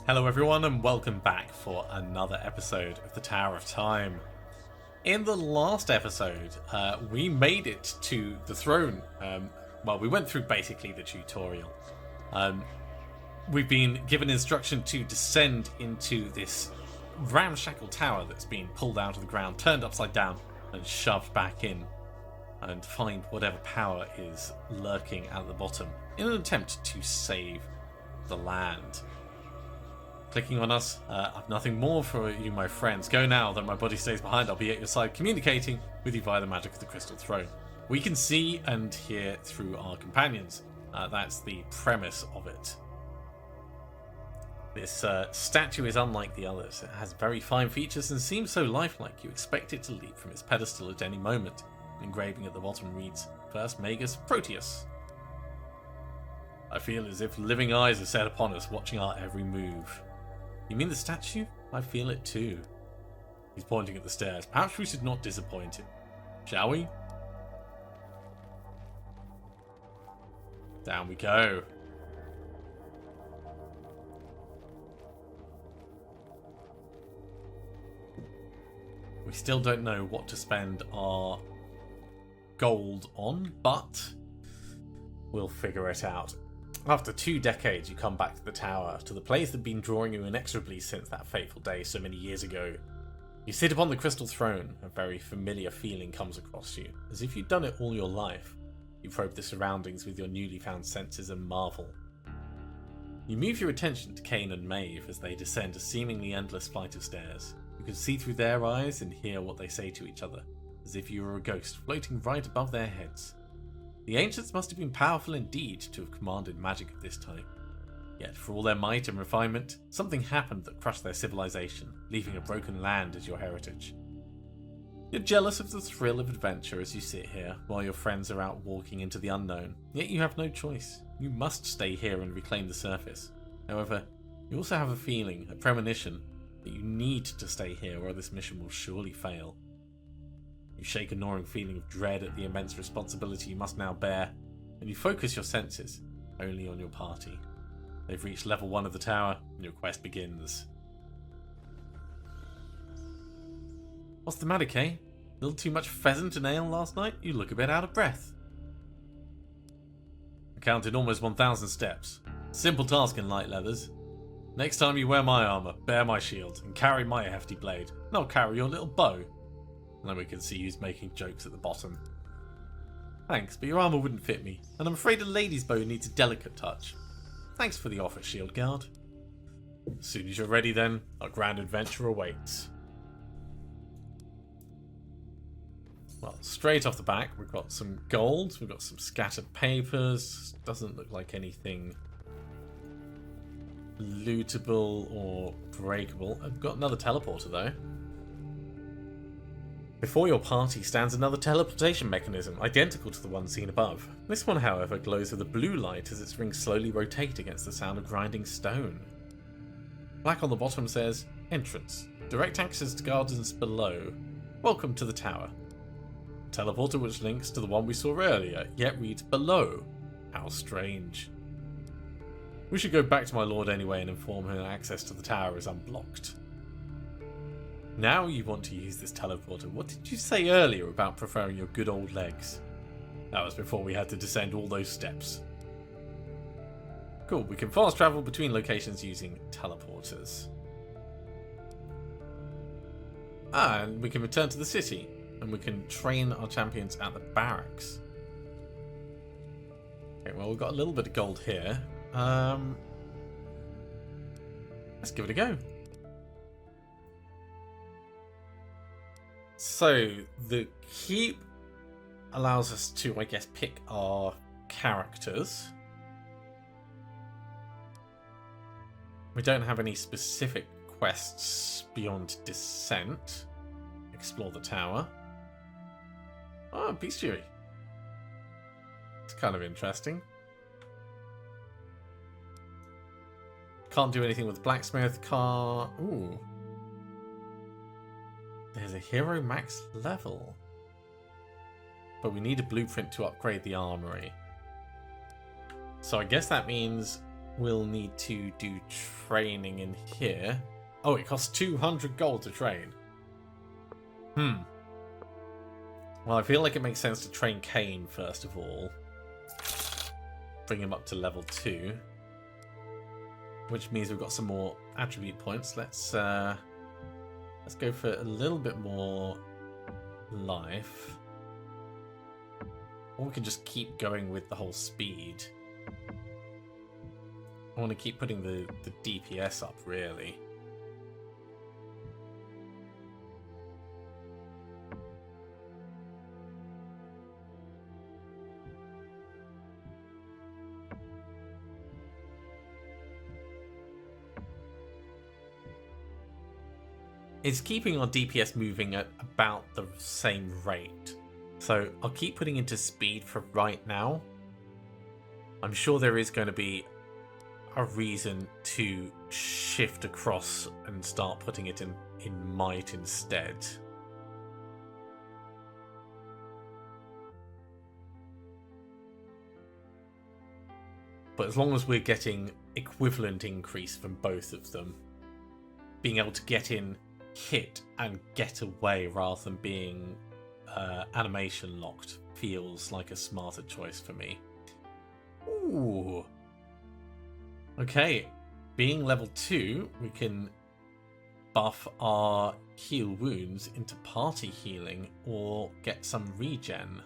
Hello everyone and welcome back for another episode of the Tower of Time. In the last episode, we made it to the throne. Well, we went through basically the tutorial. We've been given instruction to descend into this ramshackle tower that's been pulled out of the ground, turned upside down and shoved back in, and find whatever power is lurking at the bottom in an attempt to save the land. Clicking on us. I've nothing more for you, my friends. Go now, though my body stays behind. I'll be at your side, communicating with you via the magic of the Crystal Throne. We can see and hear through our companions. That's the premise of it. This statue is unlike the others. It has very fine features and seems so lifelike you expect it to leap from its pedestal at any moment. An engraving at the bottom reads, First Magus Proteus. I feel as if living eyes are set upon us, watching our every move. You mean the statue? I feel it too. He's pointing at the stairs. Perhaps we should not disappoint him. Shall we? Down we go. We still don't know what to spend our gold on, but we'll figure it out. After 2 decades, you come back to the tower, to the place that had been drawing you inexorably since that fateful day so many years ago. You sit upon the crystal throne. A very familiar feeling comes across you, as if you'd done it all your life. You probe the surroundings with your newly found senses and marvel. You move your attention to Kane and Maeve as they descend a seemingly endless flight of stairs. You can see through their eyes and hear what they say to each other, as if you were a ghost floating right above their heads. The ancients must have been powerful indeed to have commanded magic of this type. Yet, for all their might and refinement, something happened that crushed their civilization, leaving a broken land as your heritage. You're jealous of the thrill of adventure as you sit here, while your friends are out walking into the unknown, yet you have no choice. You must stay here and reclaim the surface. However, you also have a feeling, a premonition, that you need to stay here or this mission will surely fail. You shake a gnawing feeling of dread at the immense responsibility you must now bear, and you focus your senses only on your party. They've reached level 1 of the tower, and your quest begins. What's the matter, Kay? A little too much pheasant and ale last night? You look a bit out of breath. I counted almost 1,000 steps. Simple task in light leathers. Next time you wear my armour, bear my shield, and carry my hefty blade, and I'll carry your little bow. And then we can see who's making jokes at the bottom. Thanks, but your armour wouldn't fit me, and I'm afraid a lady's bow needs a delicate touch. Thanks for the offer, Shield Guard. As soon as you're ready then, our grand adventure awaits. Well, straight off the back, we've got some gold, we've got some scattered papers. Doesn't look like anything lootable or breakable. I've got another teleporter though. Before your party stands another teleportation mechanism, identical to the one seen above. This one, however, glows with a blue light as its rings slowly rotate against the sound of grinding stone. Black on the bottom says, Entrance. Direct access to gardens below. Welcome to the tower. Teleporter which links to the one we saw earlier, yet reads below. How strange. We should go back to my lord anyway and inform him access to the tower is unblocked. Now you want to use this teleporter. What did you say earlier about preferring your good old legs? That was before we had to descend all those steps. Cool, we can fast travel between locations using teleporters. And we can return to the city. And we can train our champions at the barracks. Okay, well, we've got a little bit of gold here. Let's give it a go. So, the keep allows us to, I guess, pick our characters. We don't have any specific quests beyond descent. Explore the tower. Oh, bestiary. It's kind of interesting. Can't do anything with the blacksmith car. Ooh. There's a hero max level. But we need a blueprint to upgrade the armory. So I guess that means we'll need to do training in here. Oh, it costs 200 gold to train. Well, I feel like it makes sense to train Kain first of all. Bring him up to level 2. Which means we've got some more attribute points. Let's go for a little bit more life. Or we can just keep going with the whole speed. I want to keep putting the DPS up, really. It's keeping our DPS moving at about the same rate. So I'll keep putting into speed for right now. I'm sure there is going to be a reason to shift across and start putting it in might instead. But as long as we're getting equivalent increase from both of them, being able to get in, hit and get away rather than being animation locked feels like a smarter choice for me. Ooh. Okay, being level 2, we can buff our heal wounds into party healing or get some regen.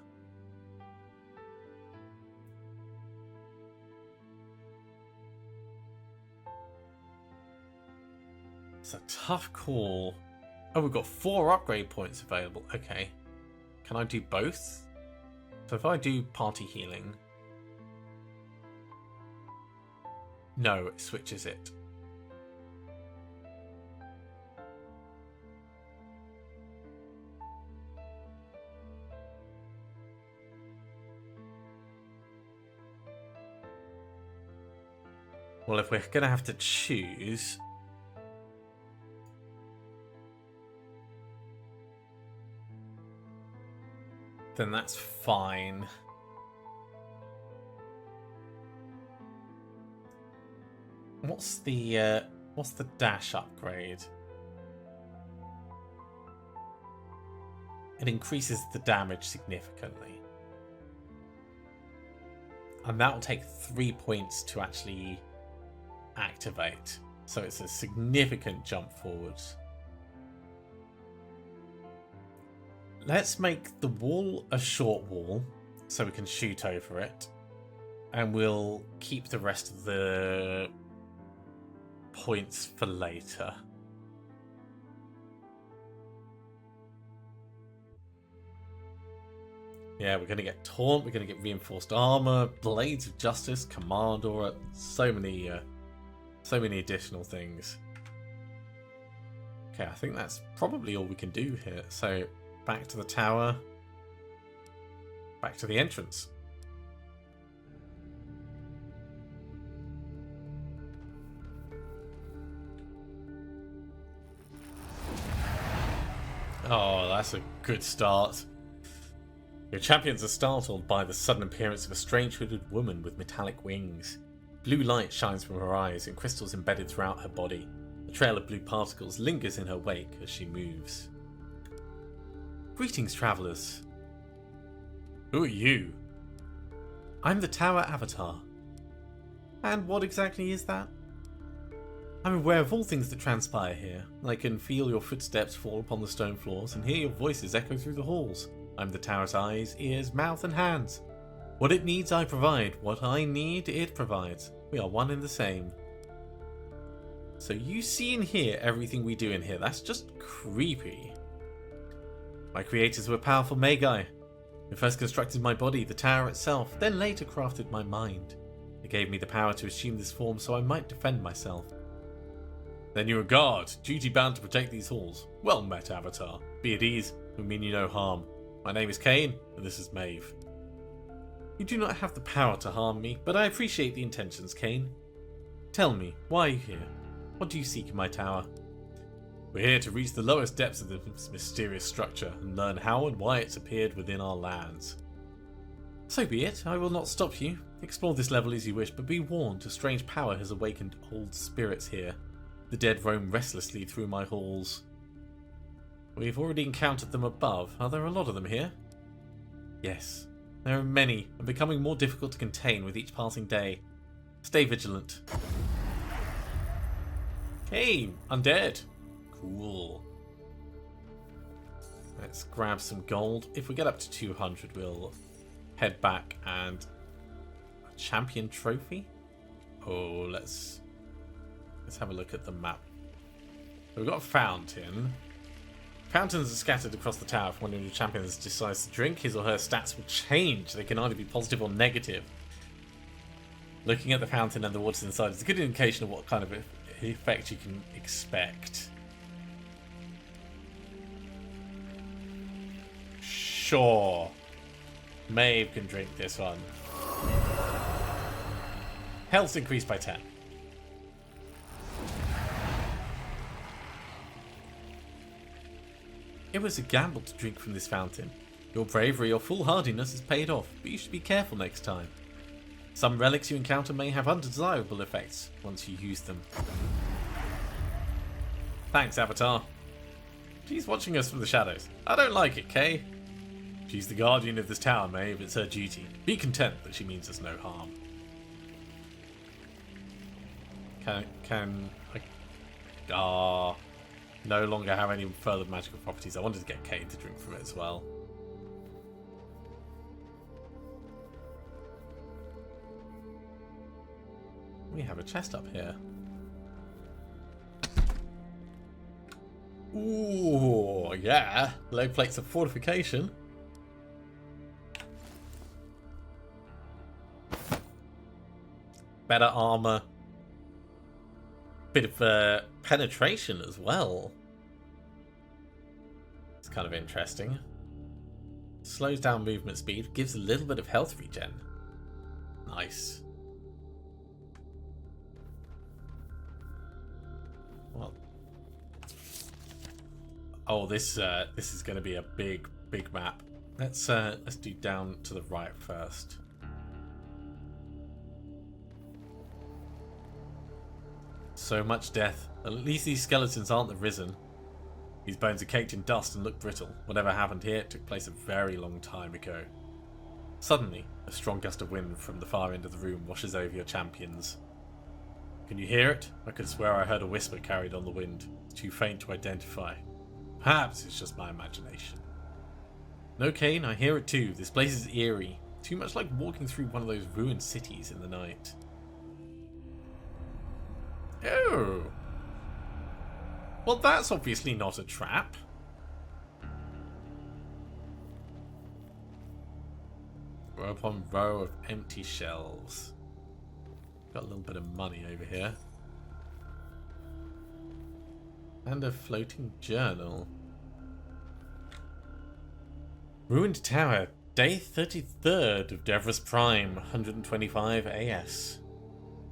It's a tough call. Oh, we've got 4 upgrade points available. Okay. Can I do both? So if I do party healing... No, it switches it. Well, if we're going to have to choose... then that's fine. What's the dash upgrade? It increases the damage significantly. And that will take 3 points to actually activate. So it's a significant jump forwards. Let's make the wall a short wall so we can shoot over it. And we'll keep the rest of the points for later. Yeah, we're going to get taunt, we're going to get reinforced armor, blades of justice, command aura, so many additional things. Okay, I think that's probably all we can do here. So back to the tower, back to the entrance. Oh, that's a good start. Your champions are startled by the sudden appearance of a strange hooded woman with metallic wings. Blue light shines from her eyes and crystals embedded throughout her body. A trail of blue particles lingers in her wake as she moves. Greetings, travellers. Who are you? I'm the Tower Avatar. And what exactly is that? I'm aware of all things that transpire here. I can feel your footsteps fall upon the stone floors and hear your voices echo through the halls. I'm the tower's eyes, ears, mouth and hands. What it needs I provide, what I need it provides. We are one and the same. So you see and hear everything we do in here. That's just creepy. My creators were powerful magi, who first constructed my body, the tower itself, then later crafted my mind. They gave me the power to assume this form so I might defend myself. Then you're a guard, duty-bound to protect these halls. Well met, Avatar. Be at ease, we mean you no harm. My name is Kain, and this is Maeve. You do not have the power to harm me, but I appreciate the intentions, Kain. Tell me, why are you here? What do you seek in my tower? We're here to reach the lowest depths of this mysterious structure and learn how and why it's appeared within our lands. So be it, I will not stop you. Explore this level as you wish, but be warned, a strange power has awakened old spirits here. The dead roam restlessly through my halls. We've already encountered them above. Are there a lot of them here? Yes. There are many, and becoming more difficult to contain with each passing day. Stay vigilant. Hey, undead. Cool. Let's grab some gold. If we get up to 200, we'll head back and... a champion trophy? Oh, let's have a look at the map. We've got a fountain. Fountains are scattered across the tower. If one of your champions decides to drink, his or her stats will change. They can either be positive or negative. Looking at the fountain and the waters inside is a good indication of what kind of effect you can expect. Sure. Maeve can drink this one. Health's increased by 10. It was a gamble to drink from this fountain. Your bravery or foolhardiness has paid off, but you should be careful next time. Some relics you encounter may have undesirable effects once you use them. Thanks, Avatar. She's watching us from the shadows. I don't like it, Kay. She's the guardian of this tower, Maeve. It's her duty. Be content that she means us no harm. Can I... no longer have any further magical properties. I wanted to get Kate to drink from it as well. We have a chest up here. Ooh, yeah. Low plates of fortification. Better armor. Bit of penetration as well. It's kind of interesting. Slows down movement speed. Gives a little bit of health regen. Nice. Well. Oh, this is going to be a big map. Let's do down to the right first. So much death. At least these skeletons aren't the Risen. These bones are caked in dust and look brittle. Whatever happened here took place a very long time ago. Suddenly, a strong gust of wind from the far end of the room washes over your champions. Can you hear it? I could swear I heard a whisper carried on the wind. It's too faint to identify. Perhaps it's just my imagination. No, Kane, I hear it too. This place is eerie. Too much like walking through one of those ruined cities in the night. Oh. Well, that's obviously not a trap. Row upon row of empty shelves. Got a little bit of money over here. And a floating journal. Ruined Tower, day 33rd of Devra's Prime, 125 AS.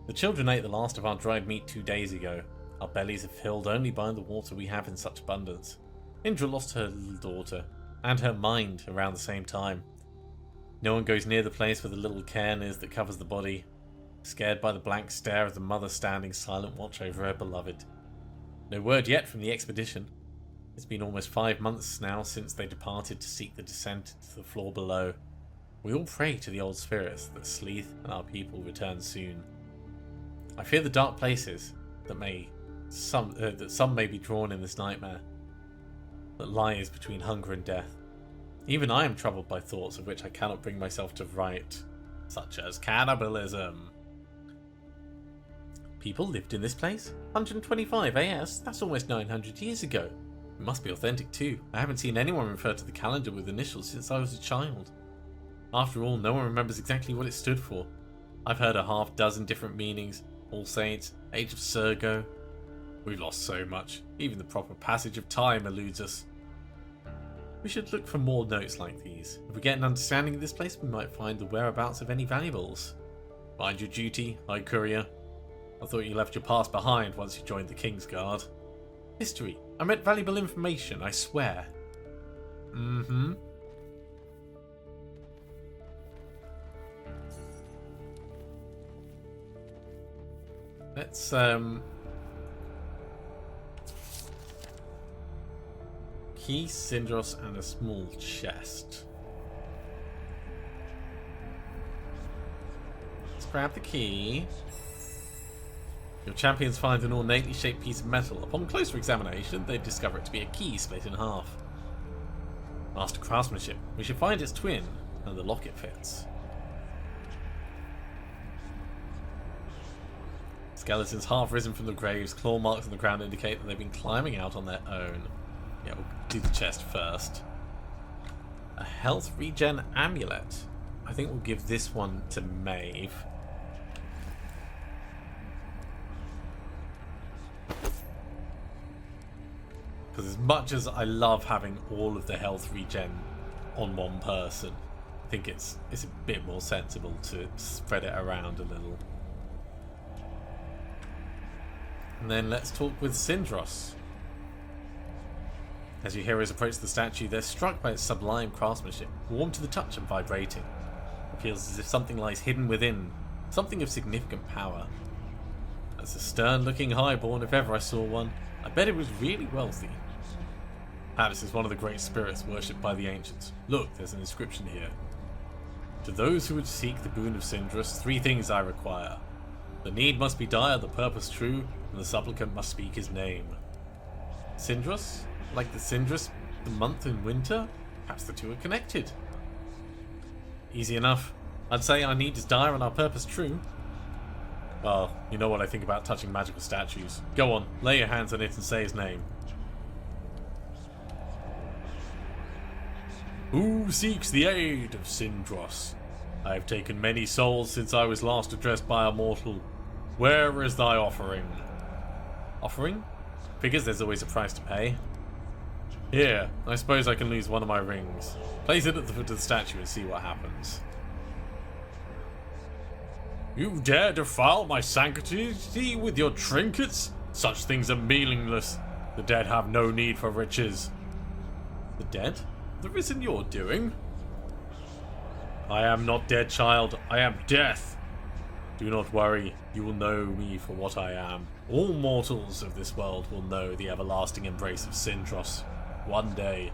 The children ate the last of our dried meat 2 days ago. Our bellies are filled only by the water we have in such abundance. Indra lost her little daughter, and her mind around the same time. No one goes near the place where the little cairn is that covers the body, scared by the blank stare of the mother standing silent watch over her beloved. No word yet from the expedition. It's been almost 5 months now since they departed to seek the descent to the floor below. We all pray to the old spirits that Sleeth and our people return soon. I fear the dark places that some may be drawn in this nightmare that lies between hunger and death. Even I am troubled by thoughts of which I cannot bring myself to write, such as cannibalism. People lived in this place? 125 AS? That's almost 900 years ago. It must be authentic too. I haven't seen anyone refer to the calendar with initials since I was a child. After all, no one remembers exactly what it stood for. I've heard a half-dozen different meanings. All Saints, Age of Surgo. We've lost so much. Even the proper passage of time eludes us. We should look for more notes like these. If we get an understanding of this place, we might find the whereabouts of any valuables. Mind your duty, High Courier. I thought you left your past behind once you joined the King's Guard. History. I meant valuable information, I swear. Let's key, Sindros, and a small chest. Let's grab the key. Your champions find an ornately shaped piece of metal. Upon closer examination, they discover it to be a key split in half. Master craftsmanship. We should find its twin, and the locket fits. Skeletons half risen from the graves, claw marks on the ground indicate that they've been climbing out on their own. Yeah, we'll do the chest first. A health regen amulet. I think we'll give this one to Maeve. Because as much as I love having all of the health regen on one person, I think it's a bit more sensible to spread it around a little. And then let's talk with Sindros. As your heroes approach the statue, they're struck by its sublime craftsmanship, warm to the touch and vibrating. It feels as if something lies hidden within, something of significant power. That's a stern-looking highborn if ever I saw one. I bet it was really wealthy. Perhaps it's one of the great spirits worshipped by the ancients. Look, there's an inscription here. To those who would seek the boon of Sindros, 3 things I require. The need must be dire, the purpose true, and the supplicant must speak his name. Sindros? Like the Sindros, the month in winter? Perhaps the two are connected. Easy enough. I'd say our need is dire and our purpose true. Well, you know what I think about touching magical statues. Go on, lay your hands on it and say his name. Who seeks the aid of Sindros? I have taken many souls since I was last addressed by a mortal. Where is thy offering? Offering? Figures there's always a price to pay. Here, I suppose I can lose one of my rings. Place it at the foot of the statue and see what happens. You dare defile my sanctity with your trinkets? Such things are meaningless. The dead have no need for riches. The dead? The risen you're doing? I am not dead, child. I am death. Do not worry. You will know me for what I am. All mortals of this world will know the everlasting embrace of Sindros. One day.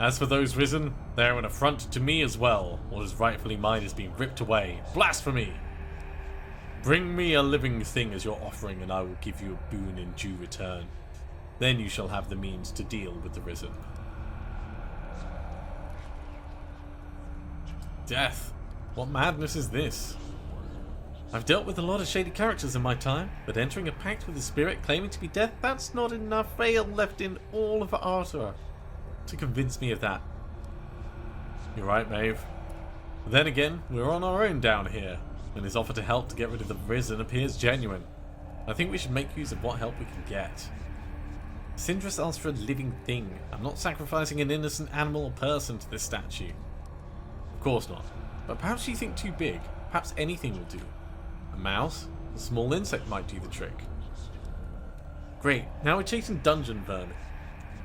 As for those risen, they are an affront to me as well. What is rightfully mine is being ripped away. Blasphemy! Bring me a living thing as your offering, and I will give you a boon in due return. Then you shall have the means to deal with the risen. Death. What madness is this? I've dealt with a lot of shady characters in my time, but entering a pact with a spirit claiming to be death, that's not enough veil left in all of Artura to convince me of that. You're right, Maeve. But then again, we're on our own down here, and his offer to help to get rid of the risen appears genuine. I think we should make use of what help we can get. Sindros asked for a living thing. I'm not sacrificing an innocent animal or person to this statue. Of course not. But perhaps you think too big. Perhaps anything will do. A mouse? A small insect might do the trick. Great, now we're chasing dungeon vermin.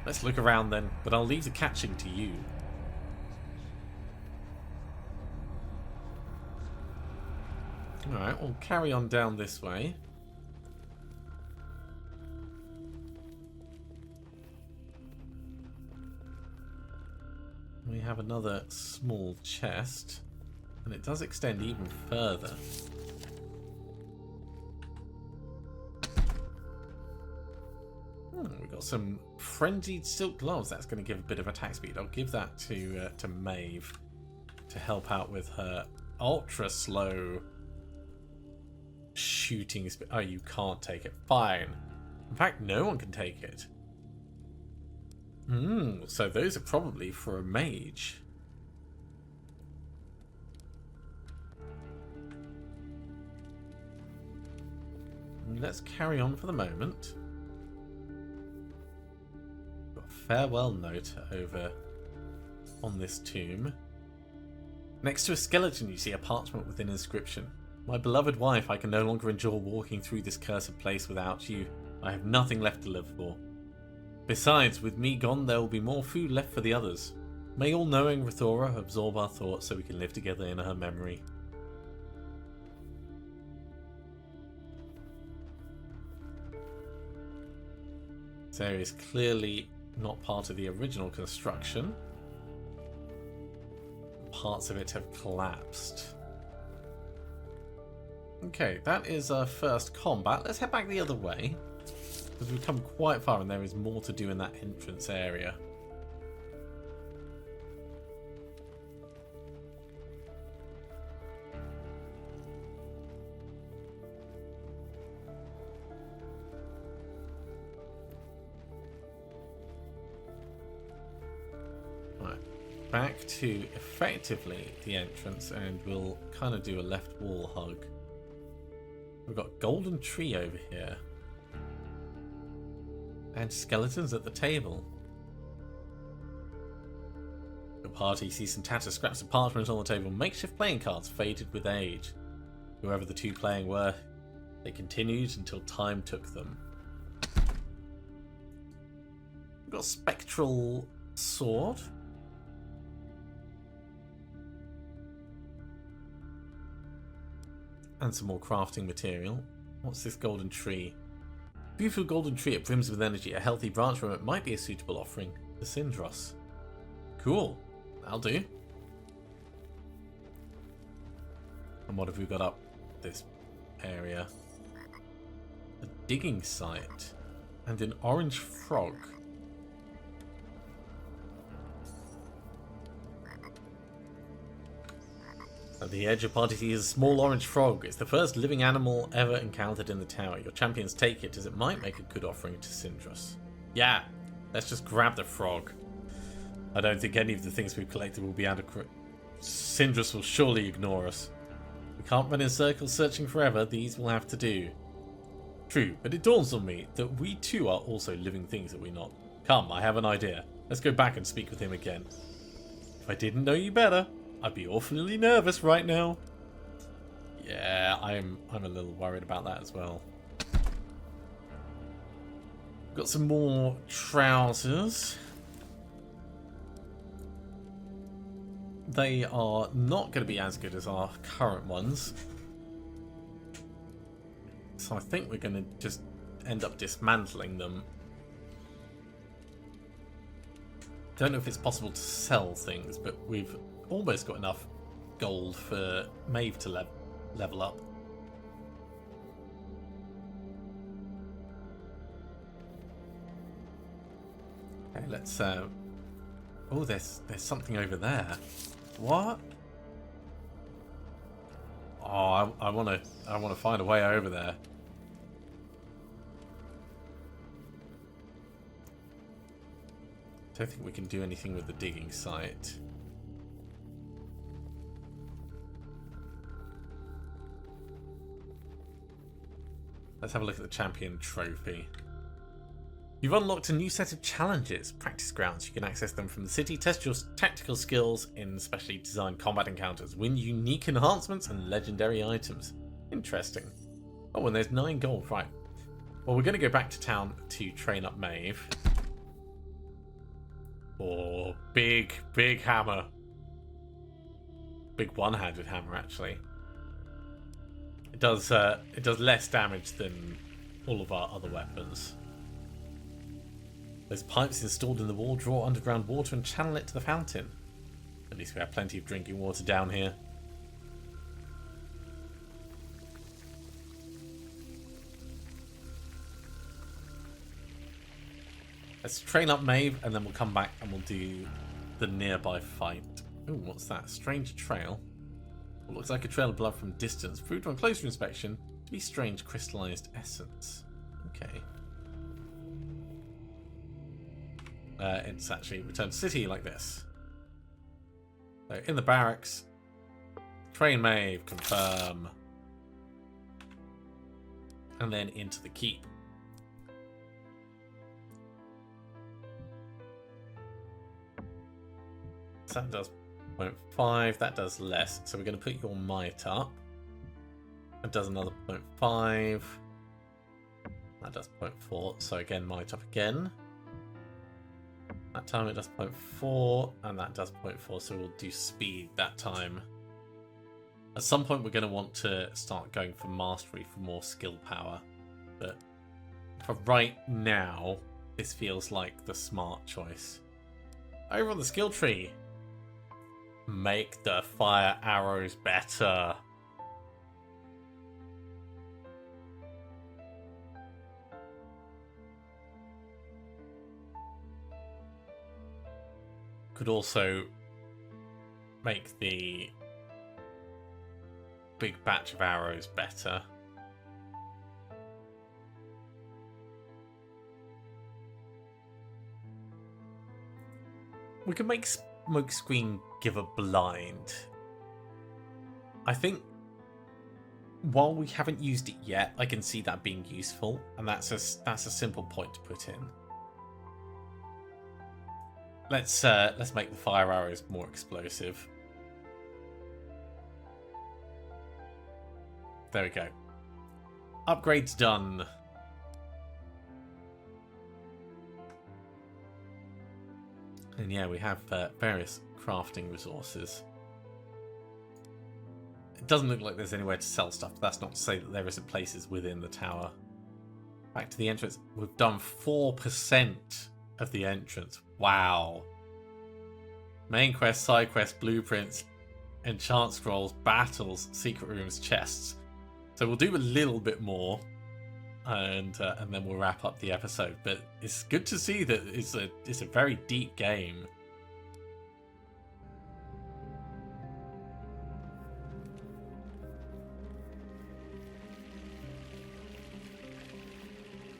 Let's look around then, but I'll leave the catching to you. Alright, we'll carry on down this way. We have another small chest, and it does extend even further. We've got some frenzied silk gloves. That's going to give a bit of attack speed. I'll give that to Maeve to help out with her ultra slow shooting speed. Oh, you can't take it. Fine. In fact, no one can take it. So those are probably for a mage. Let's carry on for the moment. Got a farewell note over on this tomb. Next to a skeleton, you see a parchment with an inscription. My beloved wife, I can no longer endure walking through this cursed place without you. I have nothing left to live for. Besides, with me gone, there will be more food left for the others. May all-knowing Rithora absorb our thoughts so we can live together in her memory. This area is clearly not part of the original construction. Parts of it have collapsed. Okay, that is our first combat. Let's head back the other way, because we've come quite far and there is more to do in that entrance area. Back to effectively the entrance, and we'll kind of do a left wall hug. We've got golden tree over here. And skeletons at the table. The party sees some tattered scraps of parchment on the table. Makeshift playing cards faded with age. Whoever the two playing were, they continued until time took them. We've got a spectral sword. And some more crafting material. What's this golden tree? Beautiful golden tree, it brims with energy. A healthy branch from it might be a suitable offering to Sindros. Cool. That'll do. And what have we got up this area? A digging site. And an orange frog. At the edge of party sees a small orange frog. It's the first living animal ever encountered in the tower. Your champions take it as it might make a good offering to Sindros. Yeah, let's just grab the frog. I don't think any of the things we've collected will be adequate. Sindros will surely ignore us. We can't run in circles searching forever. These will have to do. True, but it dawns on me that we too are also living things, are we not? Come, I have an idea. Let's go back and speak with him again. If I didn't know you better, I'd be awfully nervous right now. Yeah, I'm a little worried about that as well. Got some more trousers. They are not going to be as good as our current ones. So I think we're going to just end up dismantling them. Don't know if it's possible to sell things, but we've almost got enough gold for Maeve to level up. Okay, let's oh, there's something over there. What? Oh, I want to find a way over there. Don't think we can do anything with the digging site. Let's have a look at the champion trophy. You've unlocked a new set of challenges, practice grounds. You can access them from the city, test your tactical skills in specially designed combat encounters, win unique enhancements and legendary items. Interesting. Oh, and there's 9 gold, right. Well, we're going to go back to town to train up Maeve. Oh, big hammer. Big one-handed hammer, actually. It does less damage than all of our other weapons. Those pipes installed in the wall draw underground water and channel it to the fountain. At least we have plenty of drinking water down here. Let's train up Maeve and then we'll come back and we'll do the nearby fight. Ooh, what's that? Strange trail. What looks like a trail of blood from distance. Proved on closer inspection to be strange crystallized essence. Okay. It's actually return to city like this. So in the barracks, train Maeve, confirm. And then into the keep. So that does 0.5, that does less. So we're going to put your might up. That does another 0.5. That does 0.4. So again, might up again. That time it does 0.4, and that does 0.4. So we'll do speed that time. At some point, we're going to want to start going for mastery for more skill power. But for right now, this feels like the smart choice. Over on the skill tree, make the fire arrows better. Could also make the big batch of arrows better. We can make Smokescreen give a blind. I think while we haven't used it yet, I can see that being useful, and that's a simple point to put in. Let's make the fire arrows more explosive. There we go. Upgrades done. And yeah, we have various crafting resources. It doesn't look like there's anywhere to sell stuff, but that's not to say that there isn't places within the tower. Back to the entrance. We've done 4% of the entrance. Wow. Main quest, side quest, blueprints, enchant scrolls, battles, secret rooms, chests. So we'll do a little bit more, and then we'll wrap up the episode. But it's good to see that it's a very deep game.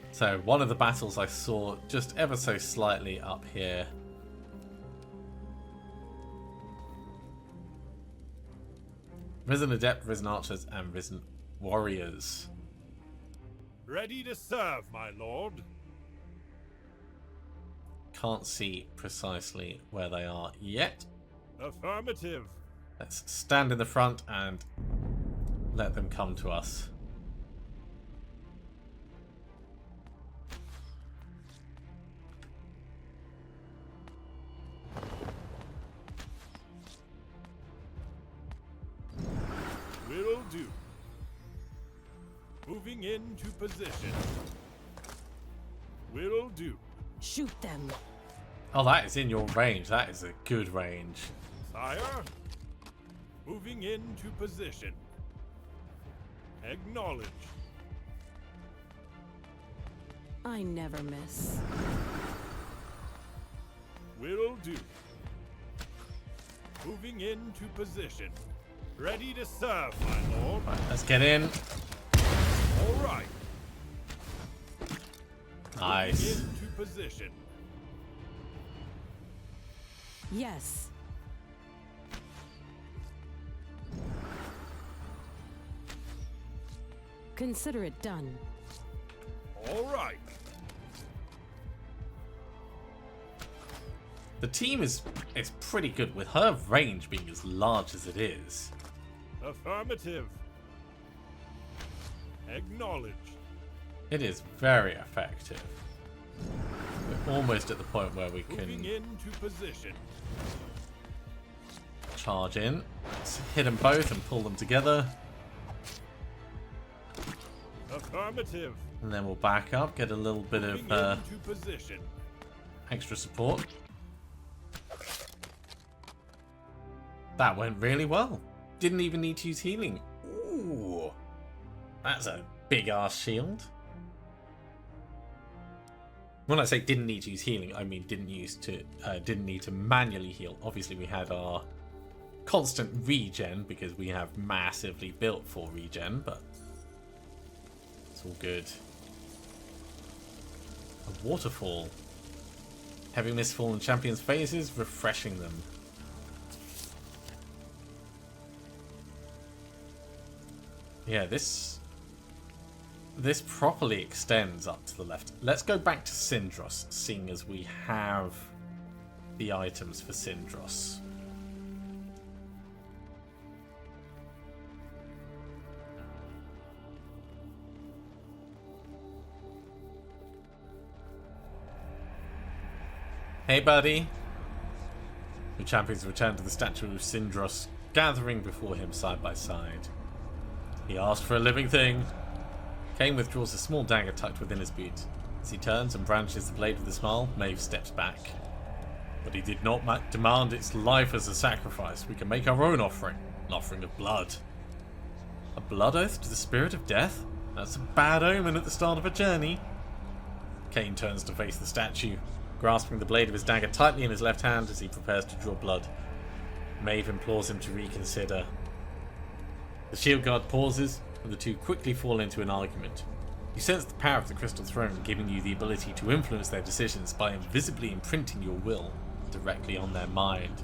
So one of the battles I saw just ever so slightly up here. Risen Adept, Risen Archers, and Risen Warriors. Ready to serve, my lord. Can't see precisely where they are yet. Affirmative. Let's stand in the front and let them come to us. Will do. Moving into position. Will do. Shoot them. Oh, that is in your range. That is a good range. Sire. Moving into position. Acknowledge. I never miss. Will do. Moving into position. Ready to serve, my lord. Right, let's get in. All right. Nice. Moving into position. Yes. Consider it done. All right. The team is pretty good with her range being as large as it is. Affirmative. Acknowledge. It is very effective. We're almost at the point where we Moving can into position. charge in. Let's hit them both and pull them together. Affirmative. And then we'll back up, get a little bit Moving of into position. extra support. That went really well. Didn't even need to use healing. Ooh, that's a big ass shield. When I say didn't need to use healing, I mean didn't need to manually heal. Obviously, we had our constant regen because we have massively built for regen, but it's all good. A waterfall. Heavy Mist Fallen Champions phases, refreshing them. Yeah, this properly extends up to the left. Let's go back to Sindros, seeing as we have the items for Sindros. Hey, buddy. The champions return to the statue of Sindros, gathering before him side by side. He asked for a living thing. Kane withdraws a small dagger tucked within his boot. As he turns and brandishes the blade with a smile, Maeve steps back. But he did not demand its life as a sacrifice. We can make our own offering. An offering of blood. A blood oath to the spirit of death? That's a bad omen at the start of a journey. Kain turns to face the statue, grasping the blade of his dagger tightly in his left hand as he prepares to draw blood. Maeve implores him to reconsider. The shield guard pauses, and the two quickly fall into an argument. You sense the power of the Crystal Throne giving you the ability to influence their decisions by invisibly imprinting your will directly on their mind.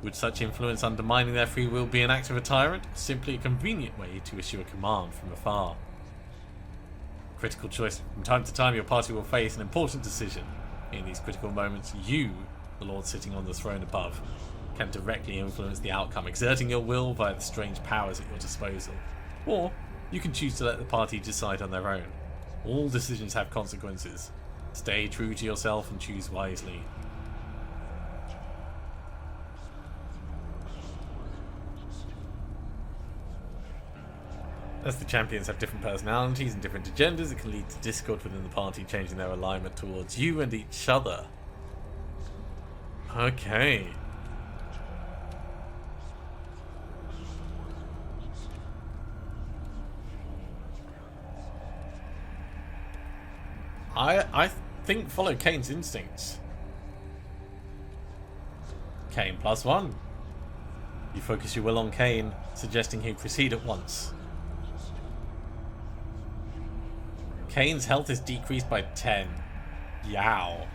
Would such influence undermining their free will be an act of a tyrant, or simply a convenient way to issue a command from afar? Critical choice. From time to time your party will face an important decision. In these critical moments, you, the Lord sitting on the throne above, can directly influence the outcome, exerting your will via the strange powers at your disposal. Or you can choose to let the party decide on their own. All decisions have consequences. Stay true to yourself and choose wisely. As the champions have different personalities and different agendas, it can lead to discord within the party, changing their alignment towards you and each other. Okay. I think follow Kain's instincts. Kain +1. You focus your will on Kain, suggesting he proceed at once. Kain's health is decreased by 10. Yow.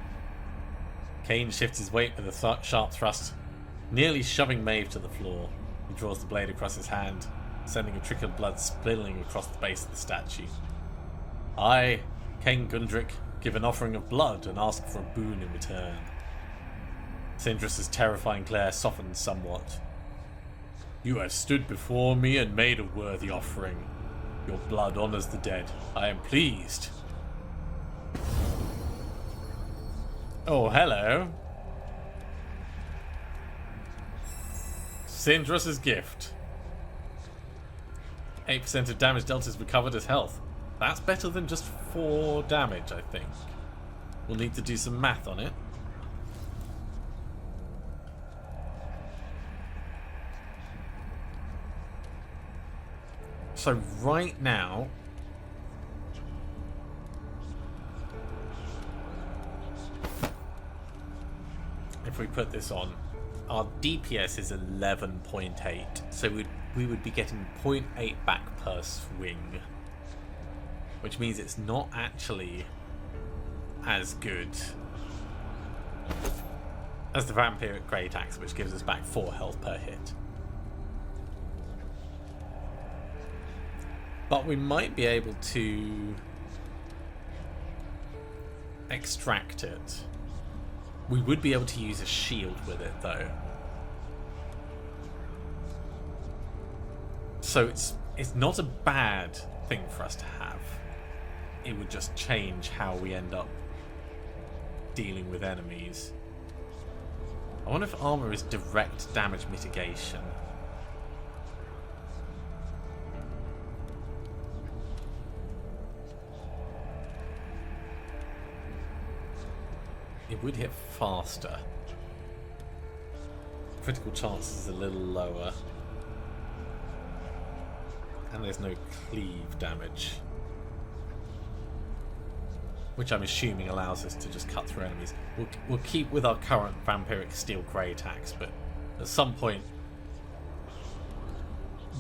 Kain shifts his weight with a sharp thrust, nearly shoving Maeve to the floor. He draws the blade across his hand, sending a trickle of blood spilling across the base of the statue. I, Kain Gundrick, give an offering of blood and ask for a boon in return. Syndra's terrifying glare softens somewhat. You have stood before me and made a worthy offering. Your blood honors the dead. I am pleased. Oh, hello. Syndra's gift. 8% of damage dealt is recovered as health. That's better than just 4 damage, I think. We'll need to do some math on it. So right now, if we put this on, our DPS is 11.8, so we would be getting 0.8 back per swing, which means it's not actually as good as the Vampiric Great Axe, which gives us back 4 health per hit. But we might be able to extract it. We would be able to use a shield with it, though. So it's not a bad thing for us to have. It would just change how we end up dealing with enemies. I wonder if armor is direct damage mitigation. It would hit faster. Critical chance is a little lower. And there's no cleave damage. Which I'm assuming allows us to just cut through enemies. We'll keep with our current Vampiric Steel Great Axe, but at some point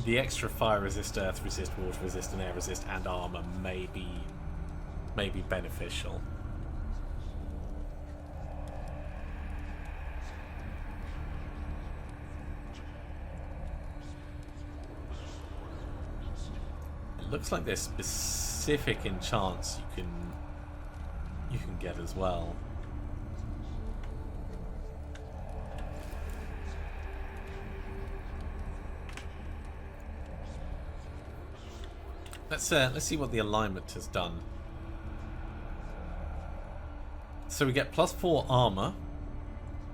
the extra fire resist, earth resist, water resist, and air resist, and armor may be beneficial. Looks like there's specific enchants you can get as well. Let's see what the alignment has done. So we get +4 armor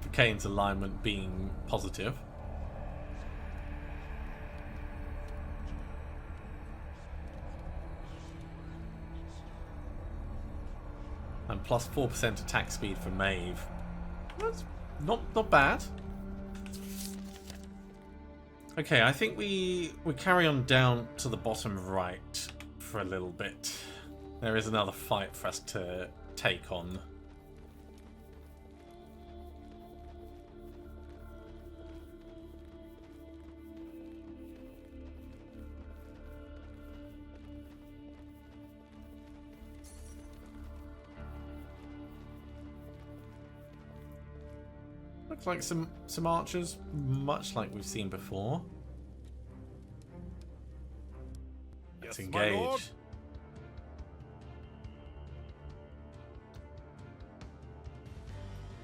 for Kain's alignment being positive. and plus 4% attack speed for Maeve. That's not bad. Okay, I think we carry on down to the bottom right for a little bit. There is another fight for us to take on. Looks like some archers, much like we've seen before. Let's Yes, my lord. engage.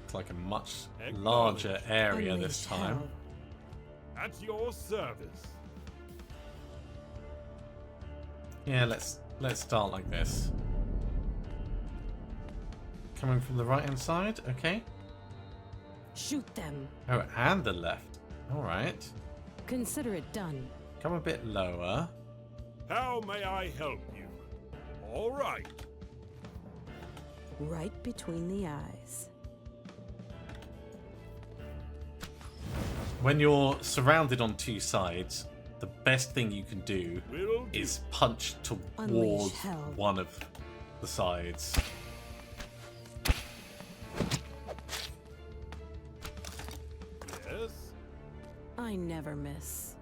It's like a much larger area this Unleash time. hell. At your service. Yeah, let's start like this. Coming from the right hand side, okay. Shoot them. Oh, and the left. Alright. Consider it done. Come a bit lower. How may I help you? All right. Right between the eyes. When you're surrounded on two sides, the best thing you can do Will do. is punch Unleash towards hell. one of the sides. Yes. I never miss.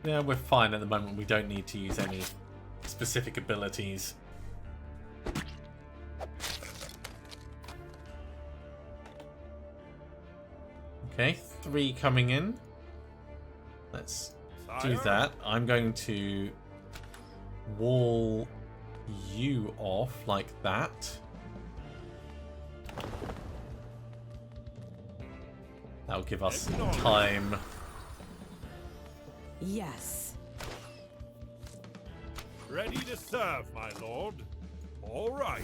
Yeah, we're fine at the moment. We don't need to use any specific abilities. Okay, 3 coming in. Let's do Sire? that. I'm going to wall you off like that. That'll give us time. Yes. Ready to serve, my lord. All right.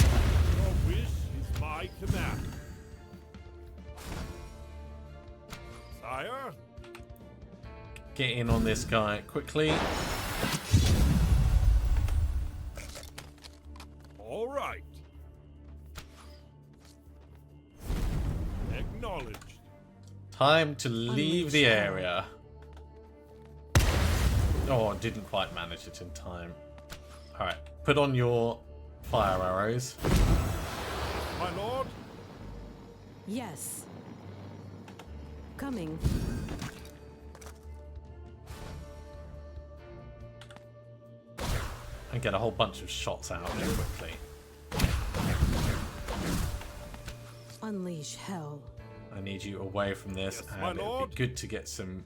Your wish is my command. Sire? Get in on this guy quickly. All right. Acknowledged. Time to leave the Unleash hell. area. Oh, I didn't quite manage it in time. Alright, put on your fire arrows. My lord? Yes. Coming. And get a whole bunch of shots out there quickly. Unleash hell. I need you away from this, Yes, my and it'd lord. be good to get some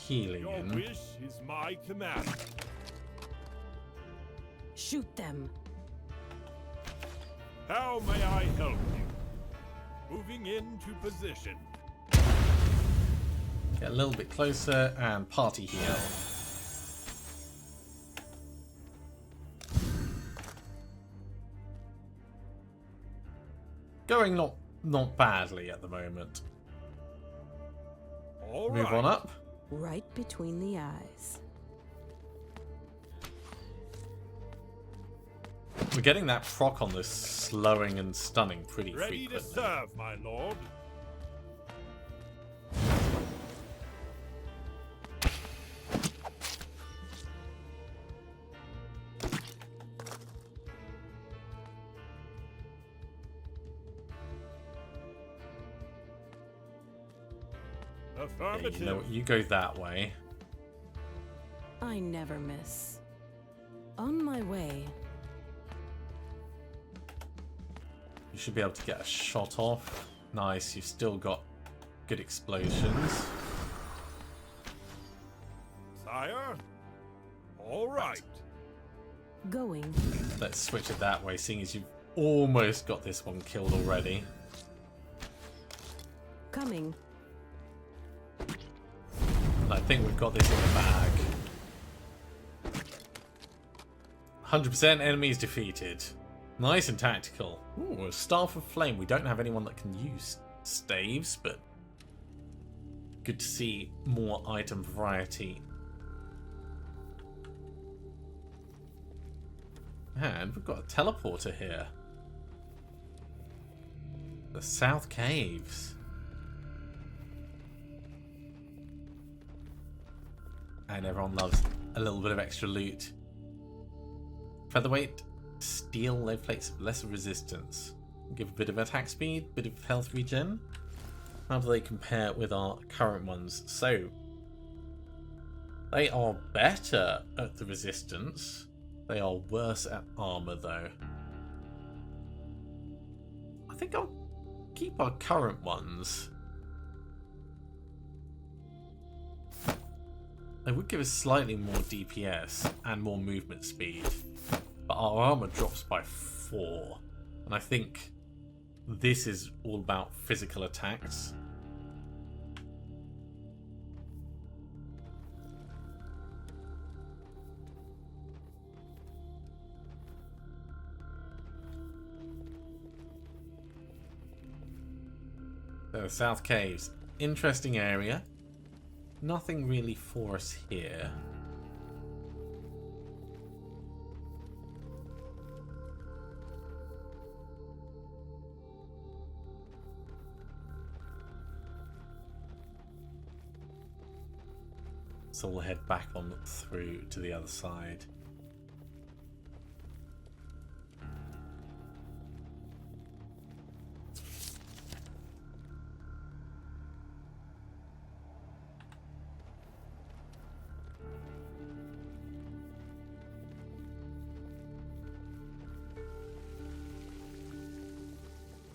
healing Your in. wish is my command. Shoot them. How may I help you? Moving into position. Get a little bit closer and party heal. Going not badly at the moment. All Move right. on up. Right between the eyes. We're getting that proc on this slowing and stunning pretty Ready to frequently. serve, my lord. Yeah, Affirmative. you know what, you go that way. I never miss. On my way. You should be able to get a shot off. Nice, you've still got good explosions. Sire? All right. Going. Let's switch it that way, seeing as you've almost got this one killed already. Coming. And I think we've got this in the bag. 100% enemies defeated. Nice and tactical. Ooh, a Staff of Flame. We don't have anyone that can use staves, but good to see more item variety. And we've got a teleporter here. The South Caves. And everyone loves a little bit of extra loot. Featherweight, steel lead plates, less resistance. Give a bit of attack speed, bit of health regen. How do they compare with our current ones? So, they are better at the resistance. They are worse at armor though. I think I'll keep our current ones. They would give us slightly more DPS and more movement speed, but our armor drops by 4. And I think this is all about physical attacks. So, South Caves. Interesting area. Nothing really for us here. So we'll head back on through to the other side.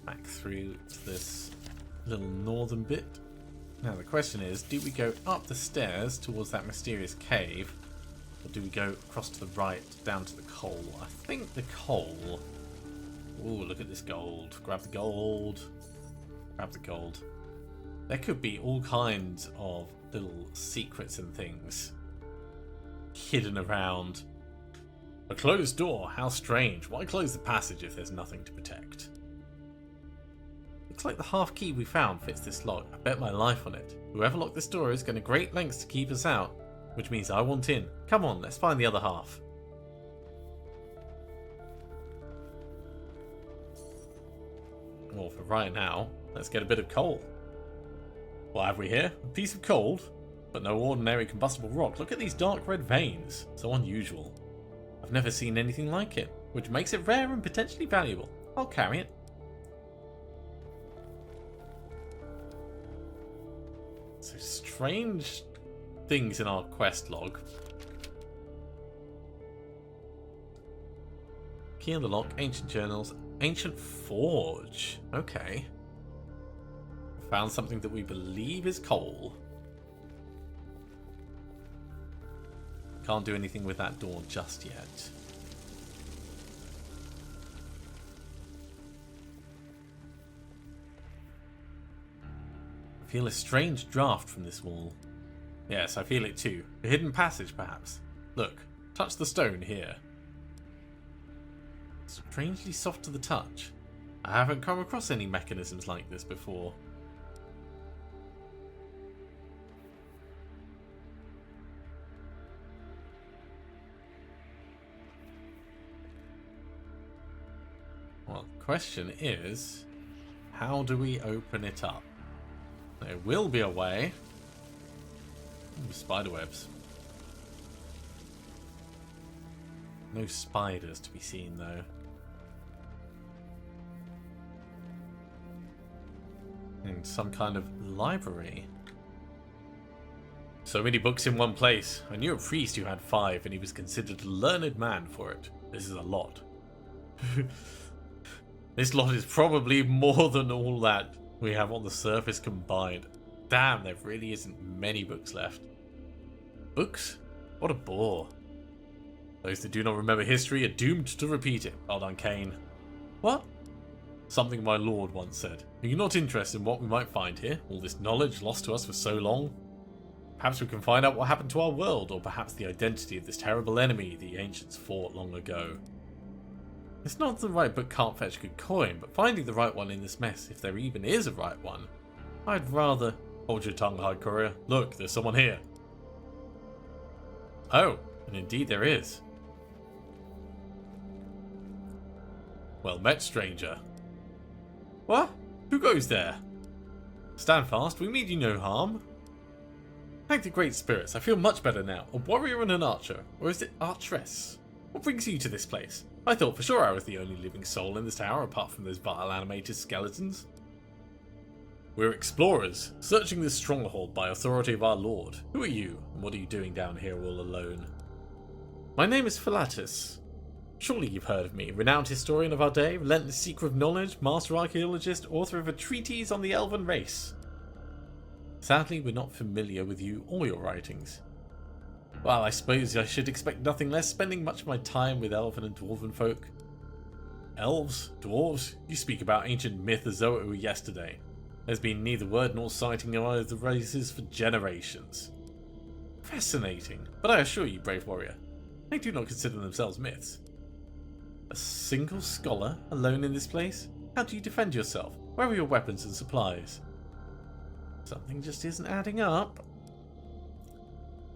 Back through to this little northern bit. Now the question is, do we go up the stairs towards that mysterious cave, or do we go across to the right down to the coal? I think the coal. Ooh, look at this gold. Grab the gold. Grab the gold. There could be all kinds of little secrets and things hidden around. A closed door, how strange. Why close the passage if there's nothing to protect? Looks like the half key we found fits this lock. I bet my life on it. Whoever locked this door is going to great lengths to keep us out, which means I want in. Come on, let's find the other half. Well, for right now, let's get a bit of coal. What have we here? A piece of coal, but no ordinary combustible rock. Look at these dark red veins. So unusual. I've never seen anything like it, which makes it rare and potentially valuable. I'll carry it. So strange things in our quest log. Key on the lock, ancient journals, ancient forge. Okay. Found something that we believe is coal. Can't do anything with that door just yet. I feel a strange draft from this wall. Yes, I feel it too. A hidden passage, perhaps. Look, touch the stone here. Strangely soft to the touch. I haven't come across any mechanisms like this before. Well, the question is, how do we open it up? There will be a way. Ooh, spiderwebs. No spiders to be seen, though. In some kind of library. So many books in one place. I knew a priest who had 5, and he was considered a learned man for it. This is a lot. This lot is probably more than all that we have on the surface combined. Damn, there really isn't many books left. Books? What a bore. Those that do not remember history are doomed to repeat it. Well done, Cain. What? Something my lord once said. Are you not interested in what we might find here? All this knowledge lost to us for so long? Perhaps we can find out what happened to our world, or perhaps the identity of this terrible enemy the ancients fought long ago. It's not that the right book can't fetch good coin, but finding the right one in this mess, if there even is a right one, I'd rather... Hold your tongue, High Courier. Look, there's someone here. Oh, and indeed there is. Well met, stranger. What? Who goes there? Stand fast, we mean you no harm. Thank the great spirits, I feel much better now. A warrior and an archer, or is it archeress? What brings you to this place? I thought for sure I was the only living soul in this tower apart from those vile animated skeletons. We're explorers, searching this stronghold by authority of our lord. Who are you, and what are you doing down here all alone? My name is Philatus. Surely you've heard of me, renowned historian of our day, relentless seeker of knowledge, master archaeologist, author of a treatise on the elven race. Sadly, we're not familiar with you or your writings. Well, I suppose I should expect nothing less, spending much of my time with elven and dwarven folk. Elves? Dwarves? You speak about ancient myth as though it were yesterday. There's been neither word nor sighting of either races for generations. Fascinating, but I assure you, brave warrior, they do not consider themselves myths. A single scholar alone in this place? How do you defend yourself? Where are your weapons and supplies? Something just isn't adding up.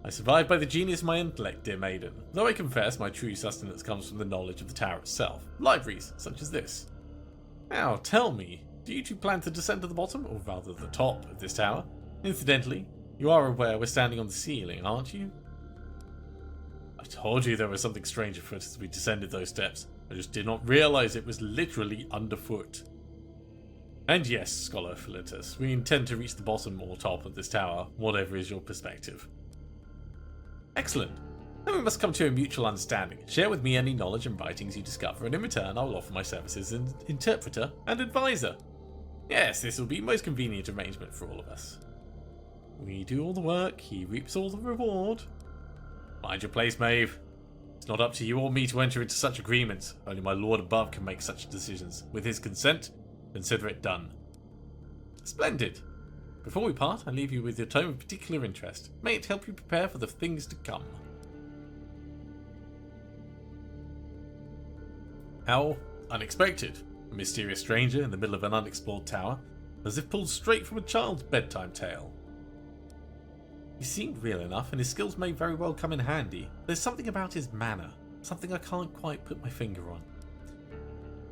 I survived by the genius of my intellect, dear maiden, though I confess my true sustenance comes from the knowledge of the tower itself. Libraries, such as this. Now, tell me, do you two plan to descend to the bottom, or rather the top, of this tower? Incidentally, you are aware we're standing on the ceiling, aren't you? I told you there was something strange afoot as we descended those steps. I just did not realize it was literally underfoot. And yes, Scholar Philatus, we intend to reach the bottom or top of this tower, whatever is your perspective. Excellent. Then we must come to a mutual understanding. Share with me any knowledge and writings you discover, and in return I will offer my services as an interpreter and advisor. Yes, this will be a most convenient arrangement for all of us. We do all the work, he reaps all the reward. Mind your place, Maeve. It's not up to you or me to enter into such agreements. Only my lord above can make such decisions. With his consent, consider it done. Splendid. Before we part, I leave you with your tome of particular interest. May it help you prepare for the things to come. How unexpected. A mysterious stranger in the middle of an unexplored tower, as if pulled straight from a child's bedtime tale. He seemed real enough, and his skills may very well come in handy. There's something about his manner, something I can't quite put my finger on.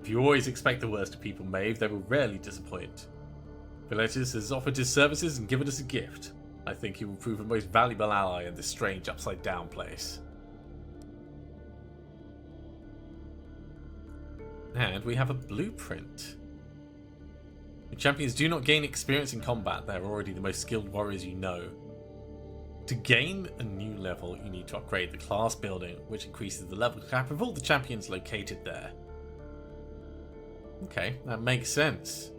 If you always expect the worst of people, Maeve, they will rarely disappoint. Philatus has offered his services and given us a gift. I think he will prove a most valuable ally in this strange upside-down place. And we have a blueprint. Your champions do not gain experience in combat, they're already the most skilled warriors you know. To gain a new level, you need to upgrade the class building, which increases the level cap of all the champions located there. Okay, that makes sense.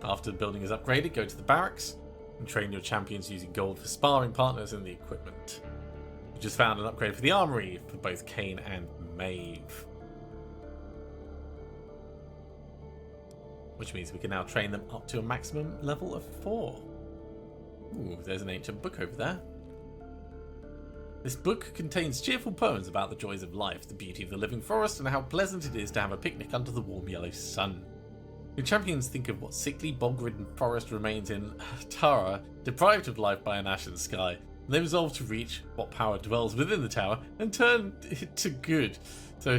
After the building is upgraded, go to the barracks and train your champions using gold for sparring partners and the equipment. We just found an upgrade for the armory for both Kane and Maeve. Which means we can now train them up to a maximum level of 4. Ooh, there's an ancient book over there. This book contains cheerful poems about the joys of life, the beauty of the living forest, and how pleasant it is to have a picnic under the warm yellow sun. Your champions think of what sickly, bog-ridden forest remains in Tara, deprived of life by an ashen sky, and they resolve to reach what power dwells within the tower and turn it to good. So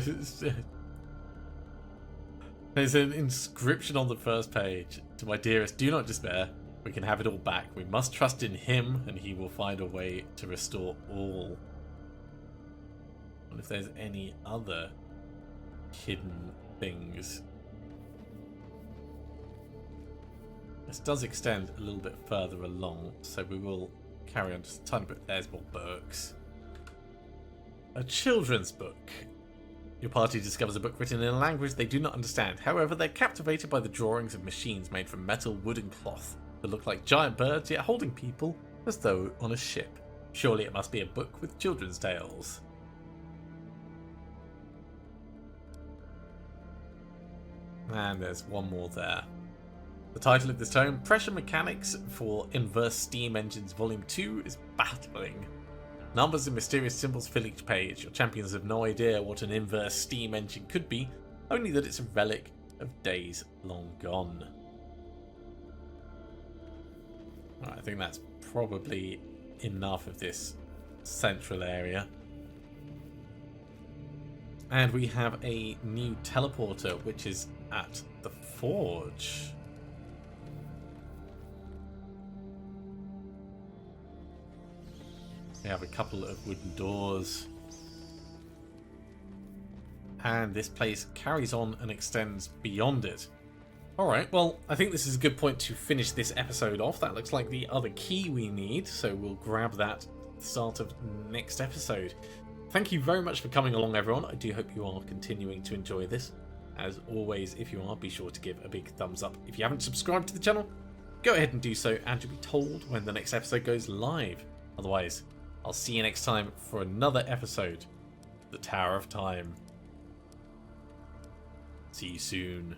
there's an inscription on the first page. To my dearest, do not despair. We can have it all back. We must trust in him, and he will find a way to restore all. And if there's any other hidden things. This does extend a little bit further along, so we will carry on just a tiny bit. There's more books. A children's book. Your party discovers a book written in a language they do not understand. However, they're captivated by the drawings of machines made from metal, wood, and cloth that look like giant birds, yet holding people as though on a ship. Surely it must be a book with children's tales. And there's one more there. The title of this tome, Pressure Mechanics for Inverse Steam Engines Volume 2, is baffling. Numbers and mysterious symbols fill each page. Your champions have no idea what an inverse steam engine could be, only that it's a relic of days long gone. Right, I think that's probably enough of this central area. And we have a new teleporter, which is at the forge. We have a couple of wooden doors. And this place carries on and extends beyond it. Alright, well, I think this is a good point to finish this episode off. That looks like the other key we need, so we'll grab that at the start of next episode. Thank you very much for coming along, everyone. I do hope you are continuing to enjoy this. As always, if you are, be sure to give a big thumbs up. If you haven't subscribed to the channel, go ahead and do so, and you'll be told when the next episode goes live. Otherwise, I'll see you next time for another episode of The Tower of Time. See you soon.